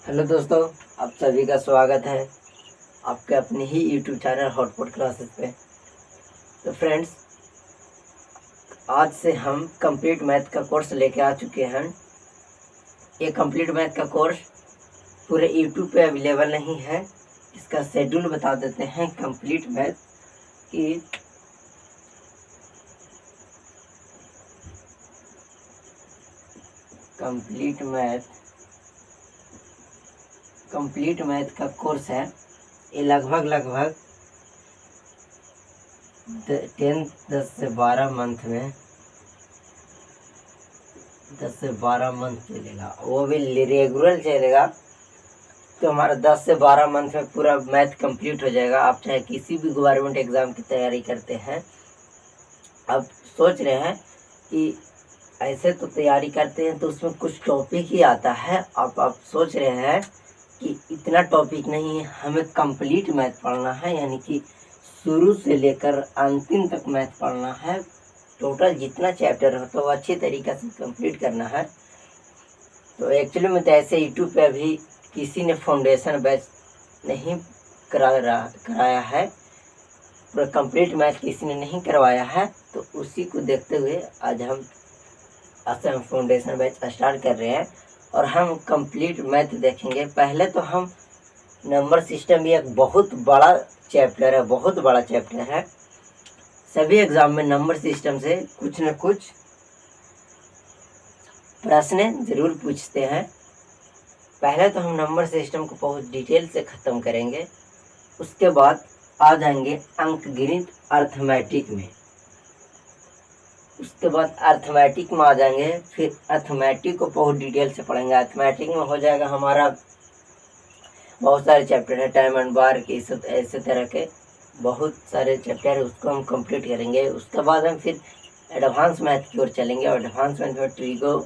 Hello दोस्तों, आप सभी का स्वागत है आपके अपने ही यूट्यूब चैनल हॉटपॉट क्लासेस पे। तो फ्रेंड्स, आज से हम कंप्लीट मैथ का कोर्स लेके आ चुके हैं। ये कंप्लीट मैथ का कोर्स पूरे यूट्यूब पे अवेलेबल नहीं है। इसका शेड्यूल बता देते हैं। कंप्लीट मैथ की कंप्लीट मैथ का कोर्स है। ये लगभग 10 से 12 मंथ में 10 से 12 मंथ चलेगा, वो भी रेगुलर चलेगा। तो हमारा 10 से 12 मंथ में पूरा मैथ कंप्लीट हो जाएगा। आप चाहे किसी भी गवर्नमेंट एग्ज़ाम की तैयारी करते हैं, आप सोच रहे हैं कि ऐसे तो तैयारी करते हैं तो उसमें कुछ टॉपिक ही आता है। आप सोच रहे हैं कि इतना टॉपिक नहीं है, हमें कंप्लीट मैथ पढ़ना है, यानी कि शुरू से लेकर अंतिम तक मैथ पढ़ना है। टोटल जितना चैप्टर हो तो वो अच्छी तरीक़े से कंप्लीट करना है। तो एक्चुअली में तो ऐसे यूट्यूब पे अभी किसी ने फाउंडेशन बैच नहीं कराया है, पूरा कंप्लीट मैथ किसी ने नहीं करवाया है। तो उसी को देखते हुए आज हम फाउंडेशन बैच स्टार्ट कर रहे हैं और हम कंप्लीट मैथ देखेंगे। पहले तो हम नंबर सिस्टम भी एक बहुत बड़ा चैप्टर है। सभी एग्ज़ाम में नंबर सिस्टम से कुछ न कुछ प्रश्न ज़रूर पूछते हैं। पहले तो हम नंबर सिस्टम को बहुत डिटेल से ख़त्म करेंगे, उसके बाद आ जाएंगे अंकगणित अर्थमेटिक में। उसके बाद अर्थमेटिक में आ जाएंगे, फिर अर्थमेटिक को बहुत डिटेल से पढ़ेंगे। अर्थमेटिक में हो जाएगा हमारा बहुत सारे चैप्टर है, टाइम एंड बार के सब ऐसे तरह के बहुत सारे चैप्टर है, उसको हम कंप्लीट करेंगे। उसके बाद हम फिर एडवांस मैथ की ओर चलेंगे और एडवांस मैथ में ट्रिगो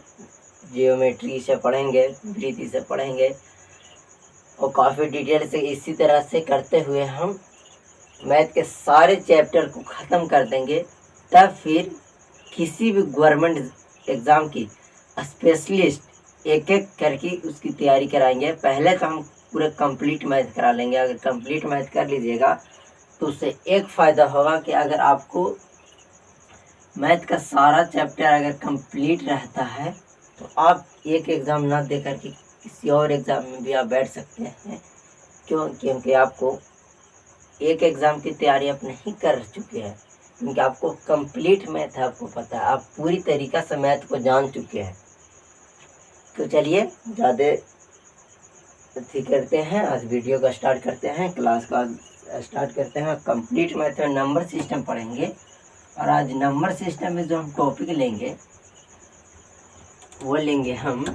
जियोमेट्री से पढ़ेंगे, वृत्ति से पढ़ेंगे और काफ़ी डिटेल से इसी तरह से करते हुए हम मैथ के सारे चैप्टर को ख़त्म कर देंगे। तब फिर किसी भी गवर्नमेंट एग्ज़ाम की स्पेशलिस्ट एक एक करके उसकी तैयारी कराएंगे। पहले तो हम पूरे कंप्लीट मैथ करा लेंगे। अगर कंप्लीट मैथ कर लीजिएगा तो उससे एक फ़ायदा होगा कि अगर आपको मैथ का सारा चैप्टर अगर कंप्लीट रहता है तो आप एक एग्ज़ाम ना दे करके किसी और एग्ज़ाम में भी आप बैठ सकते हैं। क्योंकि आपको एक एग्ज़ाम की तैयारी आप नहीं कर चुके हैं, क्योंकि आपको कंप्लीट मैथ है, आपको पता है, आप पूरी तरीक़ा से मैथ को जान चुके हैं। तो चलिए ज़्यादा करते हैं, आज वीडियो का स्टार्ट करते हैं, क्लास का स्टार्ट करते हैं। कंप्लीट मैथ में नंबर सिस्टम पढ़ेंगे और आज नंबर सिस्टम में जो हम टॉपिक लेंगे वो लेंगे हम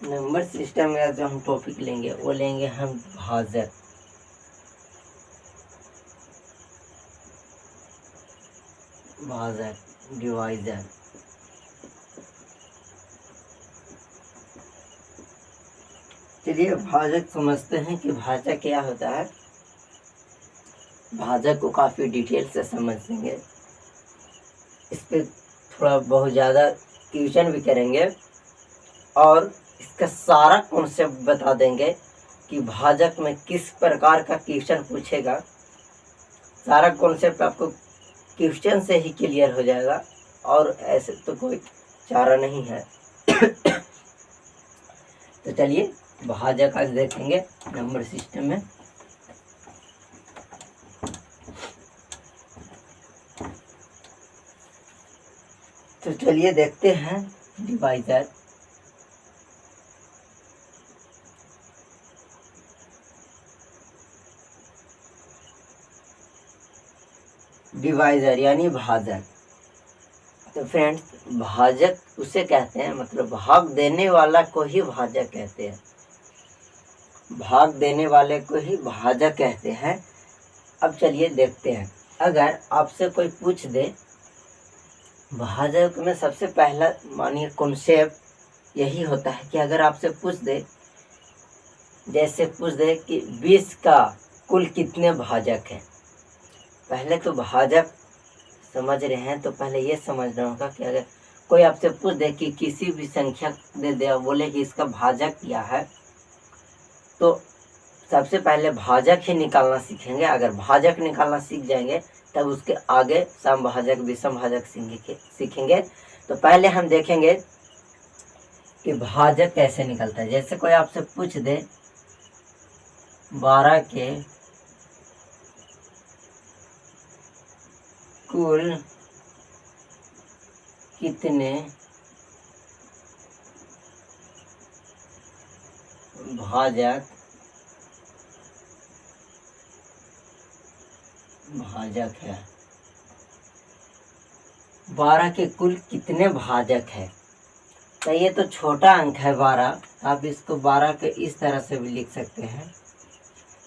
नंबर सिस्टम में जो हम टॉपिक लेंगे वो लेंगे हम भाजक। डिवाइजर। चलिए भाजक समझते हैं कि भाजक क्या होता है। भाजक को काफ़ी डिटेल से समझेंगे, इस पर थोड़ा बहुत ज़्यादा ट्यूशन भी करेंगे और इसका सारा कॉन्सेप्ट बता देंगे कि भाजक में किस प्रकार का क्वेश्चन पूछेगा। सारा कॉन्सेप्ट आपको क्वेश्चन से ही क्लियर हो जाएगा और ऐसे तो कोई चारा नहीं है। तो चलिए भाजक आज देखेंगे नंबर सिस्टम में। तो चलिए देखते हैं डिवाइजर। डिवाइजर यानी भाजक। तो फ्रेंड्स, भाजक उसे कहते हैं, मतलब भाग देने वाला को ही भाजक कहते हैं। भाग देने वाले को ही भाजक कहते हैं। अब चलिए देखते हैं, अगर आपसे कोई पूछ दे भाजक में, सबसे पहला मानिए कॉन्सेप्ट यही होता है कि अगर आपसे पूछ दे, जैसे पूछ दे कि 20 का कुल कितने भाजक हैं। पहले तो भाजक समझ रहे हैं तो पहले ये समझना होगा कि अगर कोई आपसे पूछ दे कि किसी भी संख्या दे दे और बोले कि इसका भाजक क्या है, तो सबसे पहले भाजक ही निकालना सीखेंगे। अगर भाजक निकालना सीख जाएंगे तब उसके आगे समभाजक विषम भाजक सीखेंगे। तो पहले हम देखेंगे कि भाजक कैसे निकलता है। जैसे कोई आपसे पूछ दे 12 के कुल कितने भाजक है, 12 के कुल कितने भाजक है। तो ये तो छोटा अंक है 12, आप इसको 12 के इस तरह से भी लिख सकते हैं।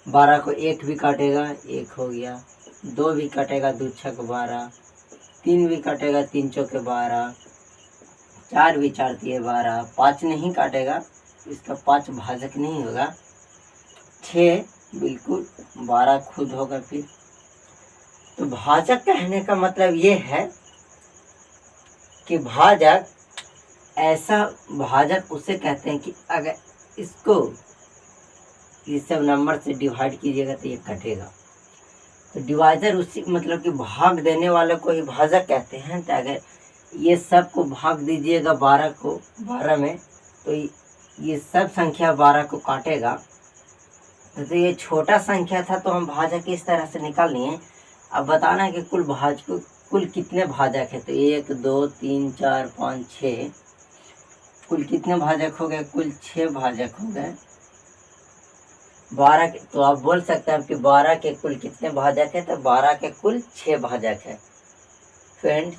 12 को 1 भी काटेगा 1 हो गया, 2 भी कटेगा 2 छक 12, 3 भी कटेगा 3 चौके 12, 4 भी 4 तिये 12, 5 नहीं काटेगा, इसका 5 भाजक नहीं होगा, 6 बिल्कुल 12 खुद होगा। फिर तो भाजक कहने का मतलब ये है कि भाजक ऐसा भाजक उसे कहते हैं कि अगर इसको इस सब नंबर से डिवाइड कीजिएगा तो ये कटेगा। तो डिवाइजर उसी मतलब कि भाग देने वाले को ही भाजक कहते हैं। तो अगर ये सब को भाग दीजिएगा 12 को 12 में, तो ये सब संख्या 12 को काटेगा। तो ये छोटा संख्या था तो हम भाजक इस तरह से निकाल लिए। अब बताना है कि कुल कितने भाजक है। तो 1 2 3 4 5 6 कुल कितने भाजक हो गए, कुल 6 भाजक हो गए 12 के। तो आप बोल सकते हैं कि 12 के कुल कितने भाजक है, तो 12 के कुल 6 भाजक है। फ्रेंड्स,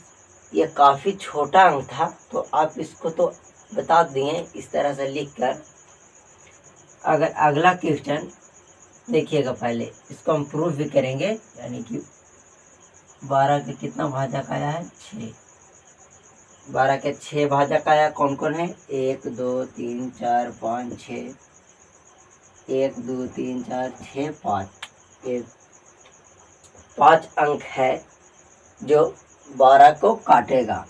ये काफ़ी छोटा अंक था तो आप इसको तो बता दिए इस तरह से लिखकर। अगर अगला क्वेश्चन देखिएगा, पहले इसको हम प्रूफ भी करेंगे, यानी कि 12 के कितना भाजक आया है 6, 12 के 6 भाजक आया। कौन कौन है, 1 2 3 4 5 6, 1 2 3 4 6 5, ये 5 अंक है जो 12 को काटेगा।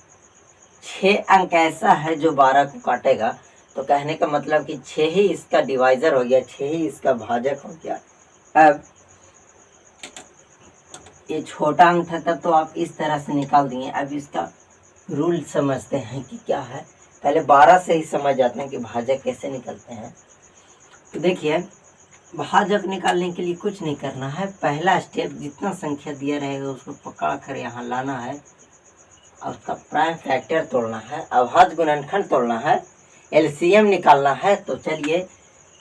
6 अंक ऐसा है जो 12 को काटेगा। तो कहने का मतलब कि 6 ही इसका डिवाइजर हो गया, 6 ही इसका भाजक हो गया। अब ये छोटा अंक था तब तो आप इस तरह से निकाल दिए। अब इसका रूल समझते हैं कि क्या है। पहले 12 से ही समझ जाते हैं कि भाजक कैसे निकलते हैं। तो देखिए, भाजक निकालने के लिए कुछ नहीं करना है। पहला स्टेप, जितना संख्या दिया रहेगा उसको पकड़ कर यहाँ लाना है और उसका प्राइम फैक्टर तोड़ना है, अभाज्य गुणनखंड तोड़ना है, एलसीएम निकालना है। तो चलिए,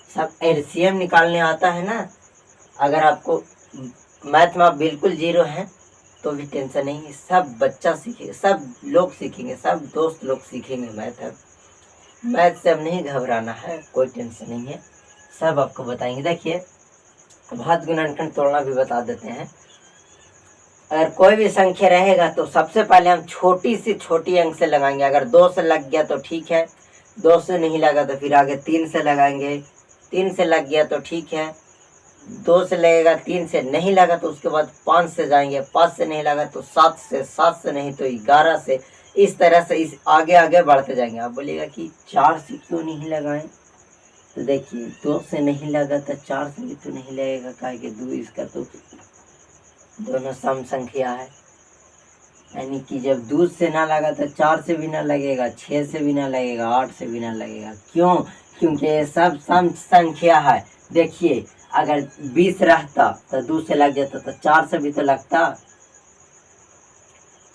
सब एलसीएम निकालने आता है ना। अगर आपको मैथ में आप बिल्कुल 0 हैं तो भी टेंशन नहीं है, सब बच्चा सीखेगा, सब लोग सीखेंगे, सब दोस्त लोग सीखेंगे मैथ। मैथ से अब नहीं घबराना है, कोई टेंशन नहीं है, सब आपको बताएंगे। देखिए, अभाज्य गुणनखंड तोड़ना भी बता देते हैं। अगर कोई भी संख्या रहेगा तो सबसे पहले हम छोटी से छोटी अंक से लगाएंगे। अगर 2 से लग गया तो ठीक है, 2 से नहीं लगा तो फिर आगे 3 से लगाएंगे, 3 से लग गया तो ठीक है, 2 से लगेगा, 3 से नहीं लगा तो उसके बाद 5 से जाएंगे, 5 से नहीं लगा तो 7 से, 7 से नहीं तो 11 से, इस तरह से इस आगे आगे बढ़ते जाएंगे। आप बोलिएगा कि 4 से क्यों नहीं लगाएं, तो देखिए 2 से नहीं लगा तो 4 से भी तो नहीं लगेगा, काहे कि 2 इसका तो दोनों सम संख्या है। यानी कि जब 2 से ना लगा तो 4 से भी ना लगेगा, 6 से भी ना लगेगा, 8 से भी ना लगेगा। क्यों? क्योंकि ये सब सम संख्या है। देखिए, अगर 20 रहता तो 2 से लग जाता तो 4 से भी तो लगता,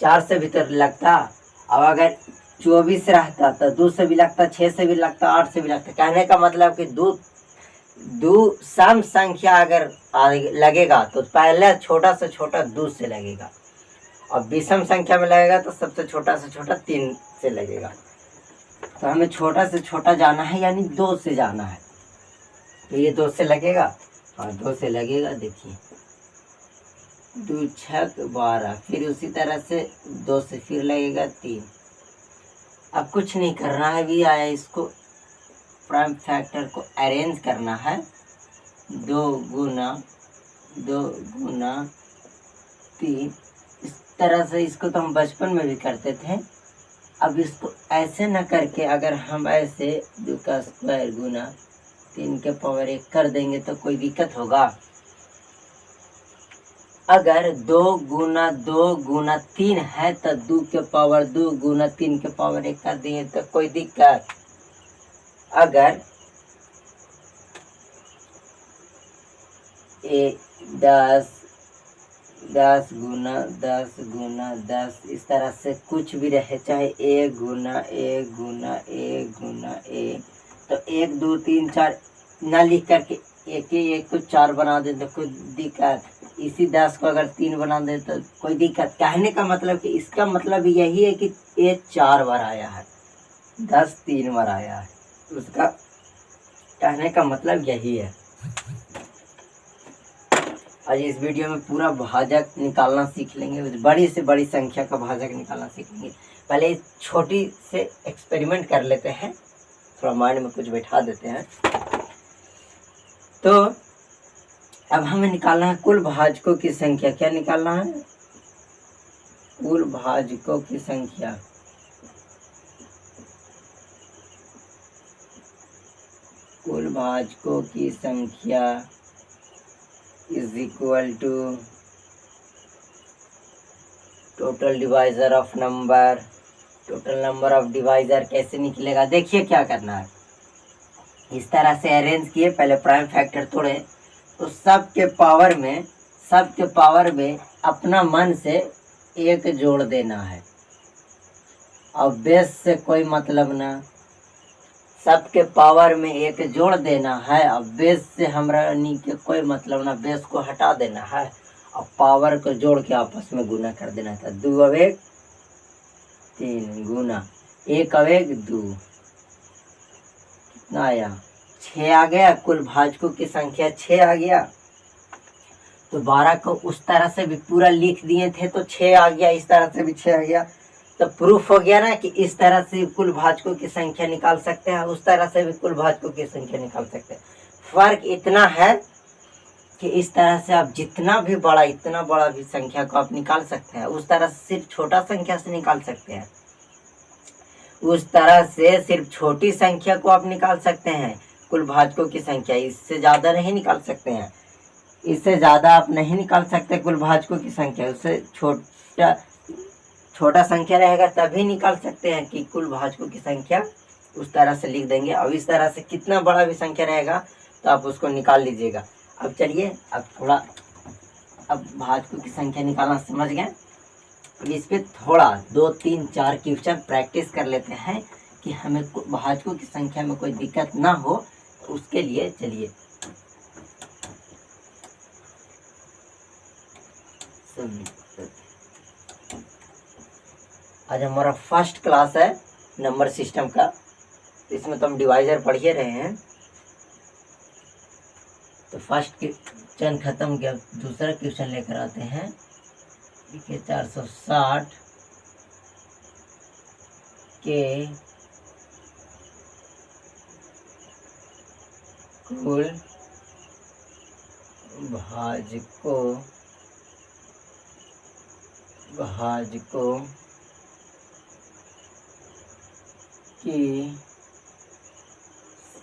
4 से भी तो लगता। अब अगर 24 रहता तो 2 से भी लगता, 6 से भी लगता, 8 से भी लगता। कहने का मतलब कि दो सम संख्या अगर लगेगा तो पहले छोटा से छोटा 2 से लगेगा, और विषम संख्या में लगेगा तो सबसे छोटा से छोटा 3 से लगेगा। तो हमें छोटा से छोटा जाना है, यानी 2 से जाना है। तो ये 2 से लगेगा, हाँ 2 से लगेगा। देखिए 2 छक 12, फिर उसी तरह से 2 से फिर लगेगा 3। अब कुछ नहीं करना है, भी आया, इसको प्राइम फैक्टर को अरेंज करना है। 2 गुना 3, इस तरह से। इसको तो हम बचपन में भी करते थे। अब इसको ऐसे न करके अगर हम ऐसे 2 का स्क्वायर गुना 3 के पावर 1 कर देंगे तो कोई दिक्कत होगा? अगर 2 गुना 2 गुना 3 है तो 2 के पावर 2 गुना 3 के पावर 1 कर दिए तो कोई दिक्कत? अगर 10 गुना 10 गुना 10 इस तरह से कुछ भी रहे, चाहे 1 गुना 1 गुना 1 गुना 1, तो 1 2 3 4 ना लिख करके एक ही एक को 4 बना दे तो कोई दिक्कत? इसी 10 को अगर 3 बना दे तो कोई दिक्कत? कहने का मतलब कि इसका मतलब यही है कि ये 4 बार आया है, 10 3 बार आया है, उसका कहने का मतलब यही है। आज इस वीडियो में पूरा भाजक निकालना सीख लेंगे, बड़ी से बड़ी संख्या का भाजक निकालना सीख लेंगे। पहले छोटी से एक्सपेरिमेंट कर लेते हैं, थोड़ा माइंड में कुछ बैठा देते हैं। तो अब हमें निकालना है कुल भाजकों की संख्या। क्या निकालना है? कुल भाजकों की संख्या। कुल भाजकों की संख्या is equal to total divisor of number. Total number of divisor कैसे निकलेगा? देखिए क्या करना है, इस तरह से अरेंज किए, पहले प्राइम फैक्टर तोड़े तो सबके पावर में अपना मन से 1 जोड़ देना है। और बेस से कोई मतलब ना, सबके पावर में 1 जोड़ देना है। अब बेस से हमरा नी के कोई मतलब ना, बेस को हटा देना है और पावर को जोड़ के आपस में गुना कर देना था। 2 और 1 3 गुना 1 और 1 2, कितना आया? 6 आ गया। कुल भाजकों की संख्या 6 आ गया। तो 12 को उस तरह से भी पूरा लिख दिए थे तो 6 आ गया, इस तरह से भी 6 आ गया। तो प्रूफ हो गया ना कि इस तरह से कुल भाजकों की संख्या निकाल सकते हैं, उस तरह से भी कुल भाजकों की संख्या निकाल सकते हैं। फर्क इतना है कि इस तरह से आप जितना भी बड़ा, इतना बड़ा भी संख्या को आप निकाल सकते हैं, उस तरह से सिर्फ छोटा संख्या से निकाल सकते हैं। उस तरह से सिर्फ छोटी संख्या को आप निकाल सकते हैं, कुल भाजकों की संख्या। इससे ज़्यादा नहीं निकाल सकते हैं, इससे ज़्यादा आप नहीं निकाल सकते कुल भाजकों की संख्या। उससे छोटा संख्या रहेगा तभी निकाल सकते हैं कि कुल भाजकों की संख्या। उस तरह से लिख देंगे। अब इस तरह से कितना बड़ा भी संख्या रहेगा तो आप उसको निकाल लीजिएगा। अब चलिए, अब भाजकों की संख्या निकालना समझ गए। इस पे थोड़ा 2 3 4 क्वेश्चन प्रैक्टिस कर लेते हैं कि हमें भाजकों की संख्या में कोई दिक्कत ना हो। तो उसके लिए चलिए आज हमारा फर्स्ट क्लास है नंबर सिस्टम का। इसमें तो हम डिवाइजर पढ़ ही रहे हैं। तो फर्स्ट क्वेश्चन खत्म किया, दूसरा क्वेश्चन लेकर आते हैं। देखिए 460 के कुल भाजकों की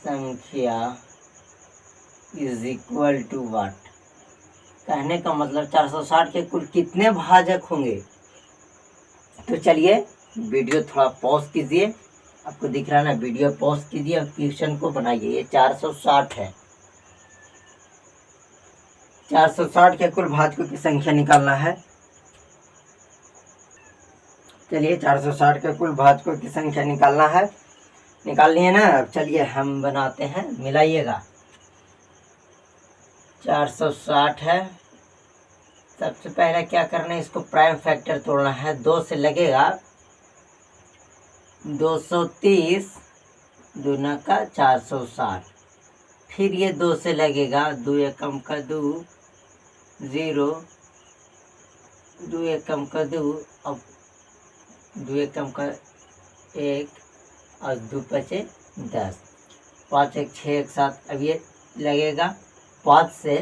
संख्या इज इक्वल टू व्हाट? कहने का मतलब 460 के कुल कितने भाजक होंगे? तो चलिए वीडियो थोड़ा पॉज कीजिए, आपको दिख रहा है ना, वीडियो पॉज कीजिए और क्वेश्चन को बनाइए। ये 460 है, 460 के कुल भाजकों की संख्या निकालना है। चलिए 460 के कुल भाजकों की संख्या निकालना है, निकालनी है ना। अब चलिए हम बनाते हैं, मिलाइएगा। 460 है, सबसे पहले क्या करना है, इसको प्राइम फैक्टर तोड़ना है। 2 से लगेगा 230 दूना का 460, फिर ये 2 से लगेगा 2 एकम का 2 0, 2 एकम का 2, अब 2 एकम का 1 और 2 पचे 10, 5 1 6 1 7। अब ये लगेगा 5 से,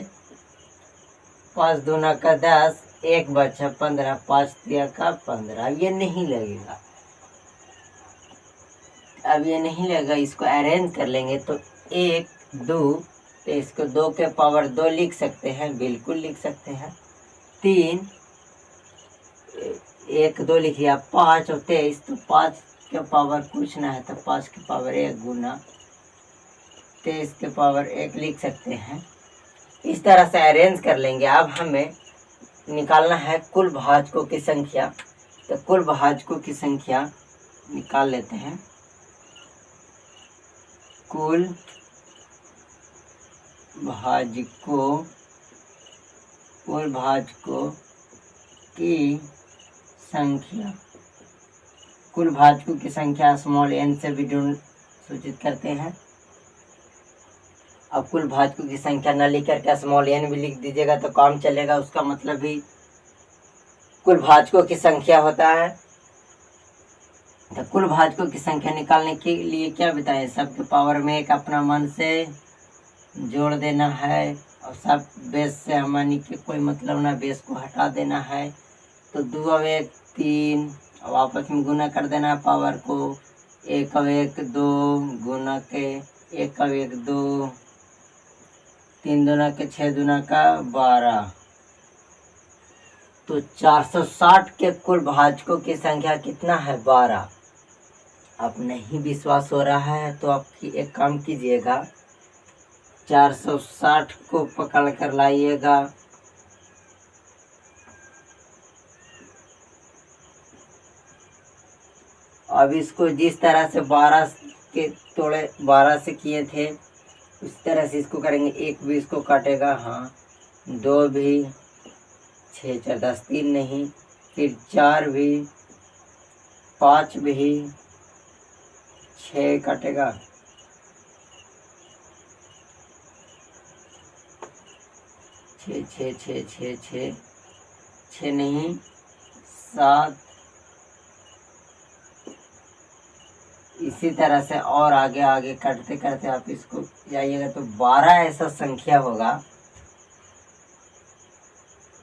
5 दूना का 10, 1 बचा 15, 5 3 का 15। अब ये नहीं लगेगा, अब ये नहीं लगेगा, इसको अरेंज कर लेंगे तो 1 2, तो इसको 2 के पावर 2 लिख सकते हैं, बिल्कुल लिख सकते हैं। 3 1 2 लिख लिया, 5 और 23, तो 5 के पावर कुछ ना है तो 5 के पावर 1 गुना 23 के पावर 1 लिख सकते हैं। इस तरह से अरेंज कर लेंगे। अब हमें निकालना है कुल भाजकों की संख्या, तो कुल भाजकों की संख्या निकाल लेते हैं। कुल भाजकों की संख्या, कुल भाजकों की संख्या स्मॉल n से भी सूचित करते हैं। अब कुल भाजकों की संख्या न लिख करके स्मॉल n भी लिख दीजिएगा तो काम चलेगा। उसका मतलब भी कुल भाजकों की संख्या होता है। तो कुल भाजकों की संख्या निकालने के लिए क्या बताएं, सबके पावर में 1 अपना मन से जोड़ देना है, और सब बेस से हमारी के कोई मतलब ना, बेस को हटा देना है। तो 2 और 1 3, अब आपस में गुना कर देना है पावर को। 1 और 1 2 गुना के 1 और 1 2, 3 दूना के 6 दूना का 12, तो 460 के कुल भाजकों की संख्या कितना है, 12। अब नहीं विश्वास हो रहा है तो आप एक काम कीजिएगा, 460 को पकड़ कर लाइएगा, अब इसको जिस तरह से 12 के तोड़े 12 से किए थे उस तरह से इसको करेंगे। 1 भी इसको काटेगा, हाँ 2 भी, 6 4 10 3 नहीं, फिर 4 भी, 5 भी, 6 काटेगा, 6 6 6 6 6 6 नहीं 7, इसी तरह से और आगे आगे करते करते आप इसको जाइएगा तो 12 ऐसा संख्या होगा,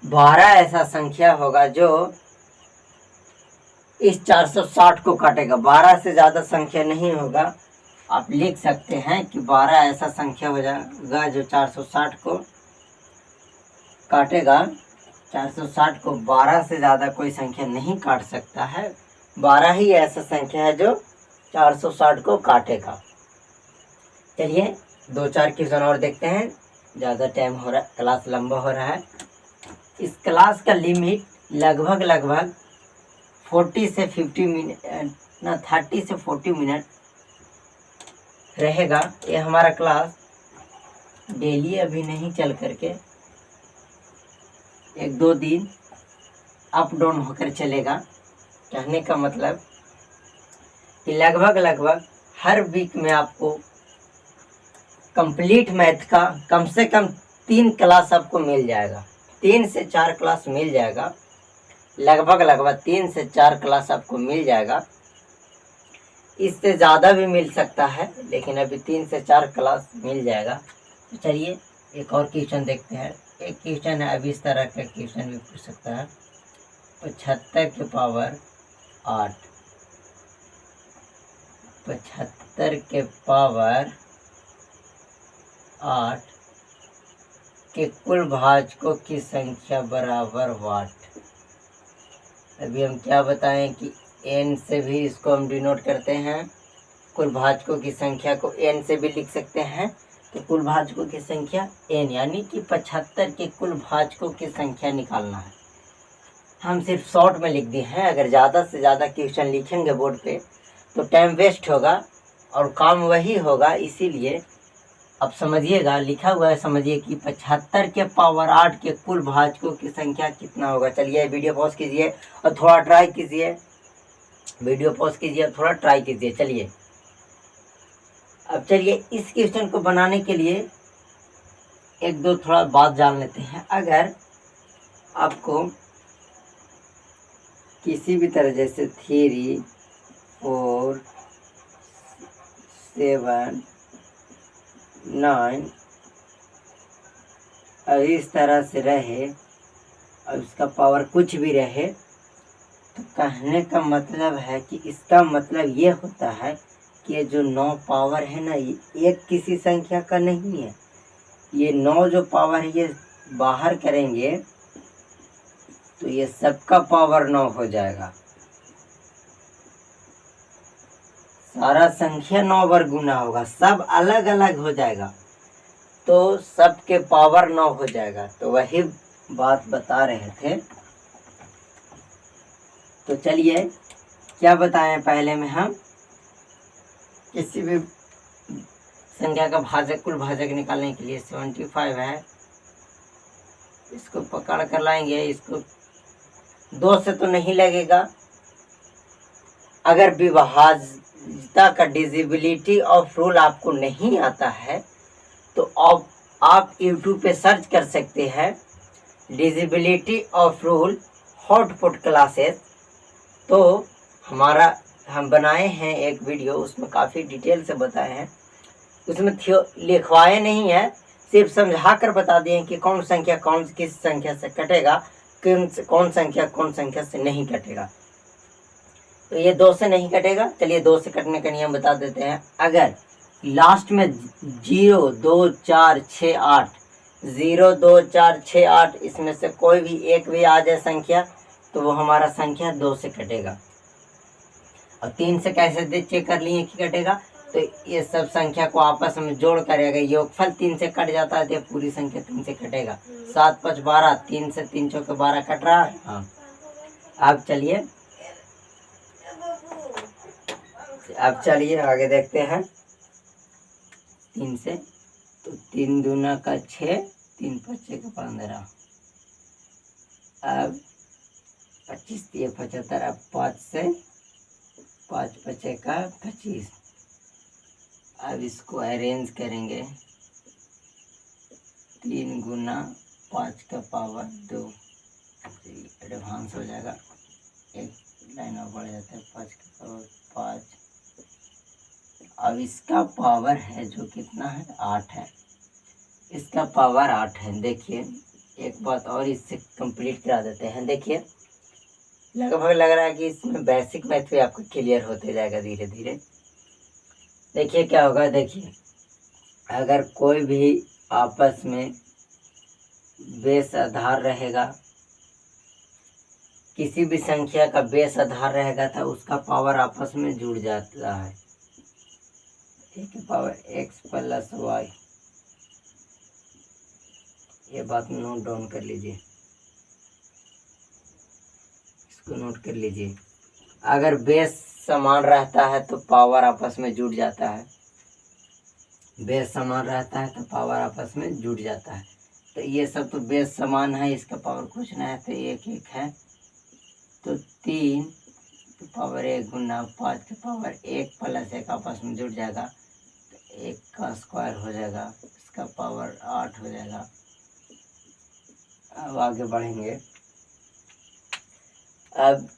12 ऐसा संख्या होगा जो इस 460 को काटेगा। 12 से ज़्यादा संख्या नहीं होगा। आप लिख सकते हैं कि 12 ऐसा संख्या हो जाएगा जो 460 को काटेगा। 460 को 12 से ज़्यादा कोई संख्या नहीं काट सकता है। 12 ही ऐसा संख्या है जो 460 को काटेगा। चलिए 2-4 क्वेश्चन और देखते हैं, ज़्यादा टाइम हो रहा है, क्लास लंबा हो रहा है। इस क्लास का लिमिट लगभग 40 से 50 मिनट ना 30 से 40 मिनट रहेगा। ये हमारा क्लास डेली अभी नहीं चल करके 1-2 दिन अप डाउन होकर चलेगा। कहने का मतलब कि लगभग हर वीक में आपको कंप्लीट मैथ का कम से कम 3 क्लास आपको मिल जाएगा, 3 से 4 क्लास मिल जाएगा। लगभग 3 से 4 क्लास आपको मिल जाएगा। इससे ज़्यादा भी मिल सकता है, लेकिन अभी 3 से 4 क्लास मिल जाएगा। तो चलिए एक और क्वेश्चन देखते हैं। एक क्वेश्चन है, अभी इस तरह का क्वेश्चन भी पूछ सकता है। 75 के पावर 8, 75 के पावर 8 के कुल भाजकों की संख्या बराबर वाट। अभी हम क्या बताएं कि n से भी इसको हम डिनोट करते हैं। कुल भाजकों की संख्या को n से भी लिख सकते हैं। तो कुल भाजकों की संख्या n, यानी कि 75 के कुल भाजकों की संख्या निकालना है। हम सिर्फ शॉर्ट में लिख दिए हैं। अगर ज़्यादा से ज़्यादा क्वेश्चन लिखेंगे बोर्ड पे तो टाइम वेस्ट होगा और काम वही होगा। इसीलिए अब समझिएगा, लिखा हुआ है, समझिए कि 75 के पावर 8 के कुल भाजकों की संख्या कितना होगा। चलिए वीडियो पॉज कीजिए और थोड़ा ट्राई कीजिए। वीडियो पॉज कीजिए और थोड़ा ट्राई कीजिए। चलिए अब चलिए इस क्वेश्चन को बनाने के लिए 1-2 थोड़ा बात जान लेते हैं। अगर आपको किसी भी तरह जैसे 3 4 7 9 और इस तरह से रहे और उसका पावर कुछ भी रहे, तो कहने का मतलब है कि इसका मतलब ये होता है कि ये जो 9 पावर है ना, ये एक किसी संख्या का नहीं है। ये 9 जो पावर है ये बाहर करेंगे तो ये सबका पावर 9 हो जाएगा। सारा संख्या 9 बार गुना होगा, सब अलग अलग हो जाएगा तो सबके पावर 9 हो जाएगा। तो वही बात बता रहे थे। तो चलिए क्या बताएं, पहले में हम किसी भी संख्या का भाजक, कुल भाजक निकालने के लिए 75 है, इसको पकड़ कर लाएंगे। इसको 2 से तो नहीं लगेगा। अगर विभाज्यता का डिविजिबिलिटी ऑफ रूल आपको नहीं आता है तो अब आप YouTube पे सर्च कर सकते हैं डिविजिबिलिटी ऑफ रूल हॉटपुट क्लासेस। तो हम बनाए हैं एक वीडियो, उसमें काफ़ी डिटेल से बताए हैं। उसमें लिखवाए नहीं है, सिर्फ समझा कर बता दिए कि कौन संख्या किस संख्या से कटेगा, कौन संख्या से नहीं कटेगा। तो ये 2 से नहीं कटेगा। चलिए 2 से कटने का नियम बता देते हैं। अगर लास्ट में 0, 2, 4, 6, 8, 0, 2, 4, 6, 8 इसमें से कोई भी एक भी आ जाए संख्या तो वो हमारा संख्या 2 से कटेगा। और 3 से कैसे चेक कर लिए कि कटेगा, तो ये सब संख्या को आपस में जोड़ कर अगर योगफल 3 से कट जाता है तो पूरी संख्या 3 से कटेगा। 7, 5, 12, 3 से 3 चौके 12 कट रहा है। हाँ, अब चलिए आगे देखते हैं। 3 से तो 3 दूना का 6, 3 पच्चे का 15, अब 25 दिए 75, अब 5 से 5 पच्चे का 25। अब इसको अरेंज करेंगे 3 गुना 5 का पावर 2। एडवांस हो जाएगा, एक लाइन और बढ़ जाता है, 5 का पावर 5। अब इसका पावर है जो कितना है, 8 है। इसका पावर 8 है। देखिए एक बात और इससे कंप्लीट करा देते हैं। देखिए लगभग लग रहा है कि इसमें बेसिक मैथ भी आपको क्लियर होते जाएगा धीरे धीरे। देखिए क्या होगा। देखिए अगर कोई भी आपस में बेस आधार रहेगा, किसी भी संख्या का बेस आधार रहेगा तो उसका पावर आपस में जुड़ जाता है। एक पावर x प्लस वाई, ये बात नोट डाउन कर लीजिए, इसको नोट कर लीजिए। अगर बेस समान रहता है तो पावर आपस में जुड़ जाता है, बेस समान रहता है तो पावर आपस में जुड़ जाता है। तो ये सब तो बेस समान है, इसका पावर कुछ नहीं है तो 1 1 है, तो 3 तो पावर 1 गुना 5 के पावर 1 प्लस 1 आपस में जुड़ जाएगा तो 1 का स्क्वायर हो जाएगा, इसका पावर 8 हो जाएगा। अब आगे बढ़ेंगे। अब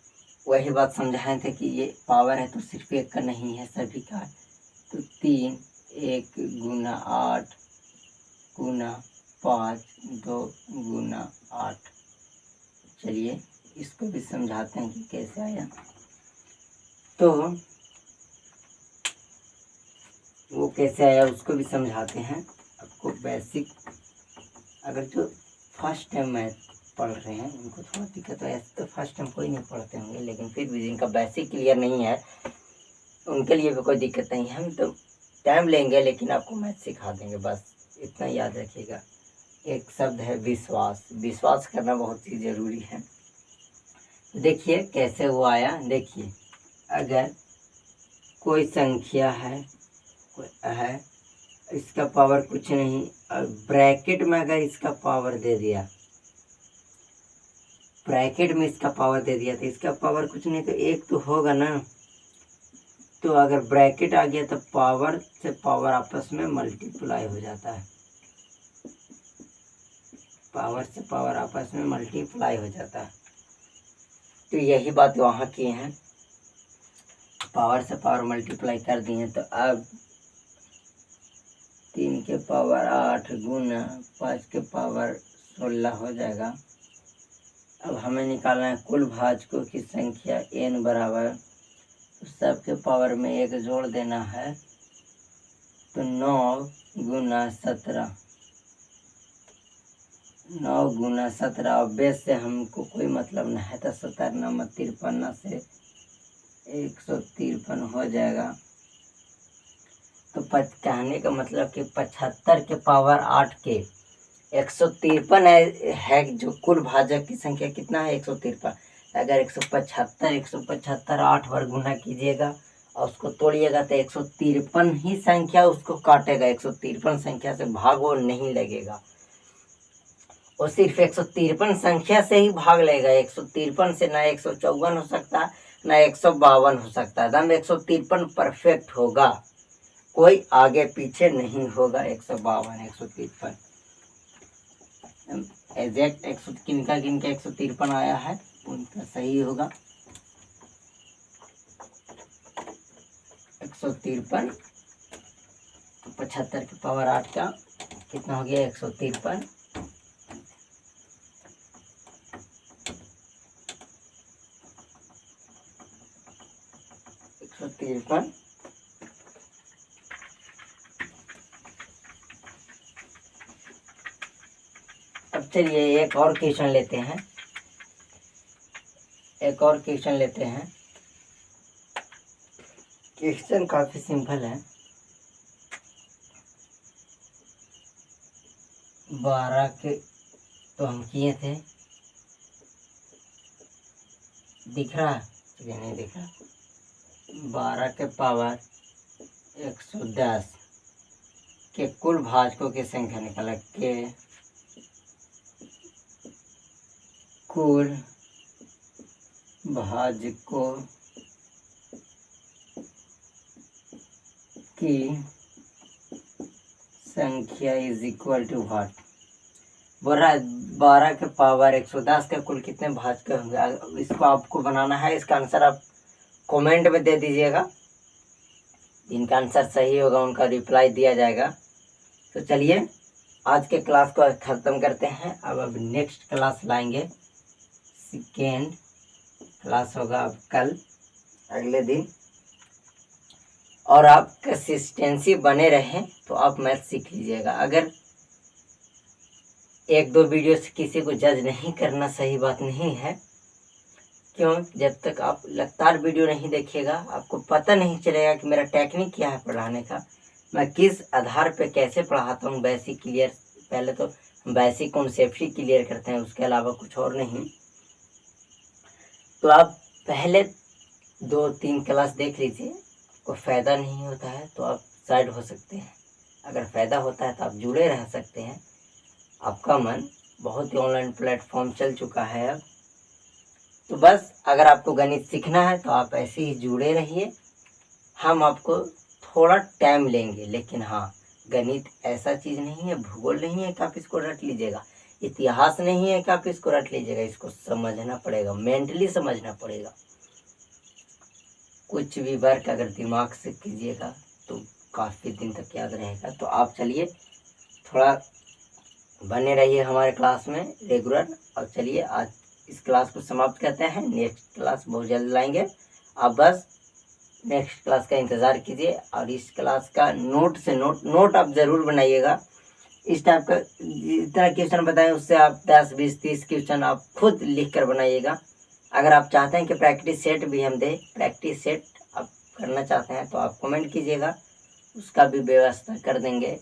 वही बात समझाए थे कि ये पावर है तो सिर्फ एक का नहीं है, सभी का है। तो 3 1 गुना 8 गुना 5 2 गुना 8। चलिए इसको भी समझाते हैं कि कैसे आया। तो वो कैसे आया उसको भी समझाते हैं आपको। बेसिक अगर जो फर्स्ट टाइम मैथ पढ़ रहे हैं उनको थोड़ा दिक्कत है, ऐसे तो फर्स्ट टाइम कोई नहीं पढ़ते होंगे, लेकिन फिर भी जिनका बेसिक क्लियर नहीं है उनके लिए भी कोई दिक्कत नहीं है। हम तो टाइम लेंगे लेकिन आपको मैथ सिखा देंगे, बस इतना याद रखिएगा। एक शब्द है विश्वास, विश्वास करना बहुत ही ज़रूरी है। देखिए कैसे वो आया। देखिए अगर कोई संख्या है इसका पावर कुछ नहीं, और ब्रैकेट में अगर इसका पावर दे दिया, ब्रैकेट में इसका पावर दे दिया तो इसका पावर कुछ नहीं तो 1 तो होगा ना। तो अगर ब्रैकेट आ गया तो पावर से पावर आपस में मल्टीप्लाई हो जाता है, पावर से पावर आपस में मल्टीप्लाई हो जाता है। तो यही बात वहाँ की है, पावर से पावर मल्टीप्लाई कर दिए। तो अब 3 के पावर 8 गुना 5 के पावर 16 हो जाएगा। अब हमें निकालना है कुल भाजकों की संख्या n बराबर सबके पावर में 1 जोड़ देना है, तो 9 गुना 17, 9 गुना 17। और बेस से हमको कोई मतलब नहीं है, तो 17 9 53 से 153 हो जाएगा। तो कहने का मतलब कि 75 के पावर 8 के 153 है जो कुल भाजक की संख्या कितना है, 153। अगर 175 8 बार गुना कीजिएगा और उसको तोड़िएगा तो 153 ही संख्या उसको काटेगा, 153 संख्या से भाग वो नहीं लगेगा, वो सिर्फ 153 संख्या से ही भाग लेगा। 153 से ना 154 हो सकता ना 152 हो सकता, एकदम 153 परफेक्ट होगा, कोई आगे पीछे नहीं होगा। 152 153 एग्जैक्ट 100 किनका 153 आया है उनका सही होगा। 153 तो 75 के पावर 8 का कितना हो गया, 153। अब चलिए एक और क्वेश्चन लेते हैं, क्वेश्चन काफी सिंपल है। 12 के तो हम किए थे, दिख रहा है नहीं दिख रहा। 12 के पावर 110 के कुल भाजकों की संख्या निकाला, के कुल भाजकों की संख्या इज इक्वल टू व्हाट। बोल रहा है 12 के पावर 110 का कुल कितने भाजक होंगे, इसको आपको बनाना है। इसका आंसर आप कमेंट में दे दीजिएगा, जिनका आंसर सही होगा उनका रिप्लाई दिया जाएगा। तो चलिए आज के क्लास को ख़त्म करते हैं। अब नेक्स्ट क्लास लाएंगे, सेकेंड क्लास होगा अब कल अगले दिन। और आप कंसिस्टेंसी बने रहें तो आप मैथ सीख लीजिएगा। अगर 1-2 वीडियो से किसी को जज नहीं करना सही बात नहीं है, क्यों, जब तक आप लगातार वीडियो नहीं देखिएगा आपको पता नहीं चलेगा कि मेरा टेक्निक क्या है पढ़ाने का, मैं किस आधार पे कैसे पढ़ाता हूँ। बेसिक क्लियर, पहले तो बेसिक कॉन्सेप्ट ही क्लियर करते हैं, उसके अलावा कुछ और नहीं। तो आप पहले 2-3 क्लास देख लीजिए, को फ़ायदा नहीं होता है तो आप साइड हो सकते हैं, अगर फ़ायदा होता है तो आप जुड़े रह सकते हैं। आपका मन बहुत ही ऑनलाइन प्लेटफॉर्म चल चुका है अब, तो बस अगर आपको गणित सीखना है तो आप ऐसे ही जुड़े रहिए। हम आपको थोड़ा टाइम लेंगे, लेकिन हाँ, गणित ऐसा चीज़ नहीं है, भूगोल नहीं है कि आप इसको रट लीजिएगा, इतिहास नहीं है कि आप इसको रट लीजिएगा, इसको समझना पड़ेगा, मेंटली समझना पड़ेगा। कुछ भी वर्क अगर दिमाग से कीजिएगा तो काफ़ी दिन तक याद रहेगा। तो आप चलिए थोड़ा बने रहिए हमारे क्लास में रेगुलर। और चलिए आज इस क्लास को समाप्त करते हैं, नेक्स्ट क्लास बहुत जल्द लाएंगे। आप बस नेक्स्ट क्लास का इंतज़ार कीजिए। और इस क्लास का नोट आप ज़रूर बनाइएगा। इस टाइप का जितना क्वेश्चन बताएं उससे आप 10 20 30 क्वेश्चन आप खुद लिख कर बनाइएगा। अगर आप चाहते हैं कि प्रैक्टिस सेट भी हम दें, प्रैक्टिस सेट आप करना चाहते हैं तो आप कमेंट कीजिएगा, उसका भी व्यवस्था कर देंगे,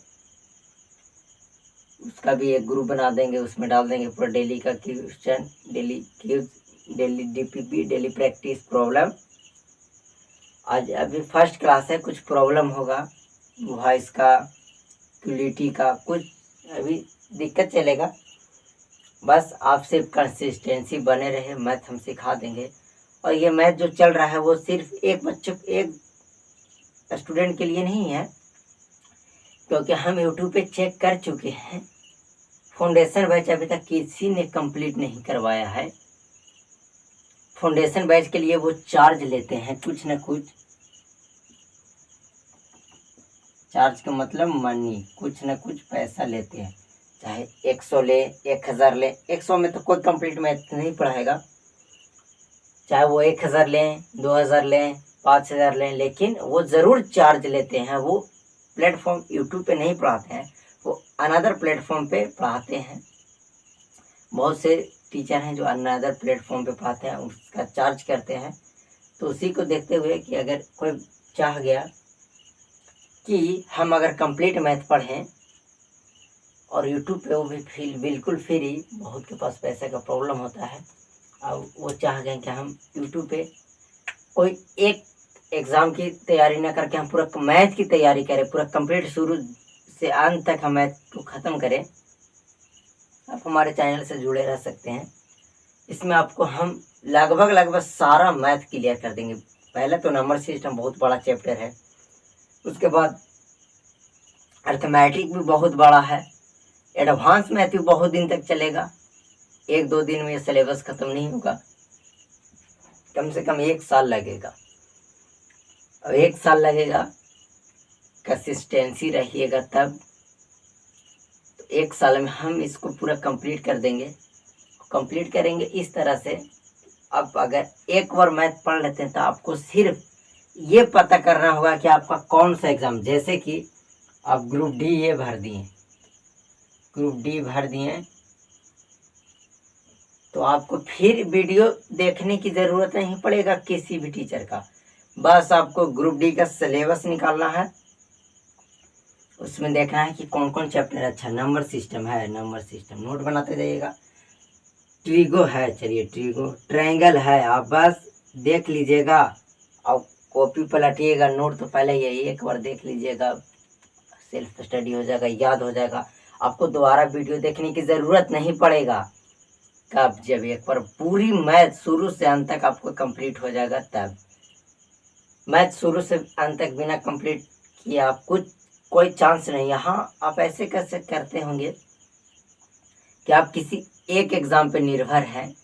उसका भी एक ग्रुप बना देंगे, उसमें डाल देंगे पूरा डेली का question, daily cues, daily DPP, daily practice problem. आज अभी फर्स्ट क्लास है, कुछ प्रॉब्लम होगा वॉइस का, क्वालिटी का, कुछ अभी दिक्कत चलेगा। बस आप सिर्फ कंसिस्टेंसी बने रहे, मैथ हम सिखा देंगे। और ये मैथ जो चल रहा है वो सिर्फ एक स्टूडेंट के लिए नहीं है, क्योंकि हम यूट्यूब पे चेक कर चुके हैं, फाउंडेशन बैच अभी तक किसी ने कंप्लीट नहीं करवाया है। फाउंडेशन बैच के लिए वो चार्ज लेते हैं, कुछ न कुछ चार्ज का मतलब मनी, कुछ न कुछ पैसा लेते हैं, चाहे 100 ले 1000 ले। 100 में तो कोई कंप्लीट मैथ नहीं पढ़ाएगा, चाहे वो 1000 लें 2000 लें 5,000 लें, लेकिन वो ज़रूर चार्ज लेते हैं। वो प्लेटफॉर्म यूट्यूब पे नहीं पढ़ाते हैं, वो अनदर प्लेटफॉर्म पे पढ़ाते हैं। बहुत से टीचर हैं जो अनदर प्लेटफॉर्म पे पढ़ाते हैं, उसका चार्ज करते हैं। तो उसी को देखते हुए कि अगर कोई चाह गया कि हम अगर कंप्लीट मैथ पढ़ें और यूट्यूब पे वो भी बिल्कुल फ्री, बहुत के पास पैसे का प्रॉब्लम होता है, और वो चाह गए कि हम यूट्यूब पे कोई एक एग्ज़ाम की तैयारी ना करके हम पूरा मैथ की तैयारी करें, पूरा कंप्लीट शुरू से अंत तक हम मैथ को ख़त्म करें। आप हमारे चैनल से जुड़े रह सकते हैं। इसमें आपको हम लगभग सारा मैथ क्लियर कर देंगे। पहले तो नंबर सिस्टम बहुत बड़ा चैप्टर है, उसके बाद अर्थमेटिक भी बहुत बड़ा है, एडवांस मैथ भी बहुत दिन तक चलेगा। 1-2 दिन में ये सिलेबस ख़त्म नहीं होगा, कम से कम 1 साल लगेगा। और 1 साल लगेगा, कंसिस्टेंसी रहिएगा तब तो 1 साल में हम इसको पूरा कंप्लीट कर देंगे। कंप्लीट करेंगे इस तरह से, अब अगर एक बार मैथ पढ़ लेते हैं तो आपको सिर्फ ये पता करना होगा कि आपका कौन सा एग्ज़ाम, जैसे कि आप ग्रुप डी ये भर दिए, ग्रुप डी भर दिए, तो आपको फिर वीडियो देखने की ज़रूरत नहीं पड़ेगा किसी भी टीचर का। बस आपको ग्रुप डी का सिलेबस निकालना है, उसमें देखना है कि कौन कौन चैप्टर अच्छा। नंबर सिस्टम है, नंबर सिस्टम नोट बनाते जाइएगा। ट्रिगो है, चलिए ट्रिगो, ट्रायंगल है, आप बस देख लीजिएगा और कॉपी पलटिएगा। नोट तो पहले यही एक बार देख लीजिएगा, सेल्फ स्टडी हो जाएगा, याद हो जाएगा। आपको दोबारा वीडियो देखने की ज़रूरत नहीं पड़ेगा। कब, जब एक बार पूरी मैथ शुरू से अंत तक आपको कंप्लीट हो जाएगा तब। मैथ शुरू से अंत तक बिना कंप्लीट किए आप कुछ कोई चांस नहीं। यहाँ आप ऐसे कैसे करते होंगे कि आप किसी एक एग्ज़ाम पे निर्भर हैं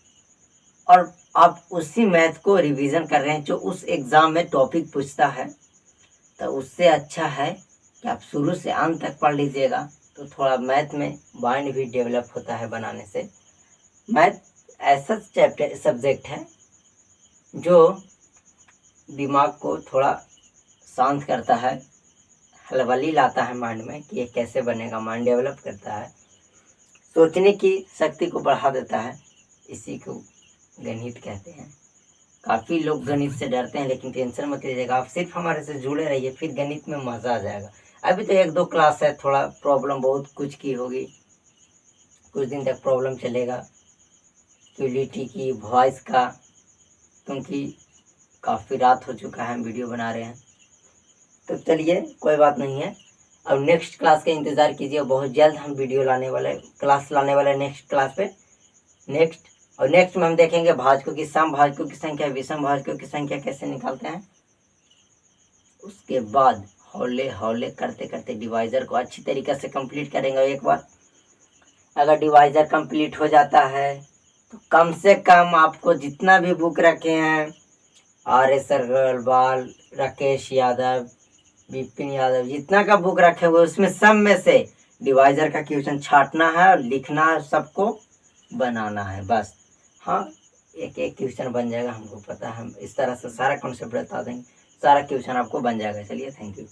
और आप उसी मैथ को रिवीजन कर रहे हैं जो उस एग्ज़ाम में टॉपिक पूछता है। तो उससे अच्छा है कि आप शुरू से अंत तक पढ़ लीजिएगा, तो थोड़ा मैथ में माइंड भी डेवलप होता है बनाने से। मैथ ऐसा सब्जेक्ट है जो दिमाग को थोड़ा शांत करता है, हलबली लाता है माइंड में कि ये कैसे बनेगा, माइंड डेवलप करता है, सोचने की शक्ति को बढ़ा देता है। इसी को गणित कहते हैं। काफ़ी लोग गणित से डरते हैं, लेकिन टेंशन मत लीजिएगा, आप सिर्फ हमारे से जुड़े रहिए, फिर गणित में मज़ा आ जाएगा। अभी तो 1-2 क्लास है, थोड़ा प्रॉब्लम बहुत कुछ की होगी, कुछ दिन तक प्रॉब्लम चलेगा क्वालिटी की, वॉइस का, क्योंकि काफ़ी रात हो चुका है, हम वीडियो बना रहे हैं। तो चलिए कोई बात नहीं है, अब नेक्स्ट क्लास का इंतज़ार कीजिए। बहुत जल्द हम वीडियो लाने वाले, क्लास लाने वाले नेक्स्ट क्लास पे। नेक्स्ट में हम देखेंगे भाजकों की, समभाजकों की संख्या, विषम भाजकों की संख्या कैसे निकालते हैं। उसके बाद हौले हौले करते करते डिवाइज़र को अच्छी तरीके से कंप्लीट करेंगे। एक बार अगर डिवाइज़र कंप्लीट हो जाता है तो कम से कम आपको जितना भी बुक रखे हैं, RS अग्रवाल, राकेश यादव, विपिन यादव, जितना का बुक रखे हुए उसमें सब में से डिवाइज़र का क्वेश्चन छांटना है और लिखना है, सबको बनाना है बस। हाँ, एक एक क्वेश्चन बन जाएगा, हमको पता है, हम इस तरह से सारा कॉन्सेप्ट बता देंगे, सारा क्वेश्चन आपको बन जाएगा। चलिए, थैंक यू।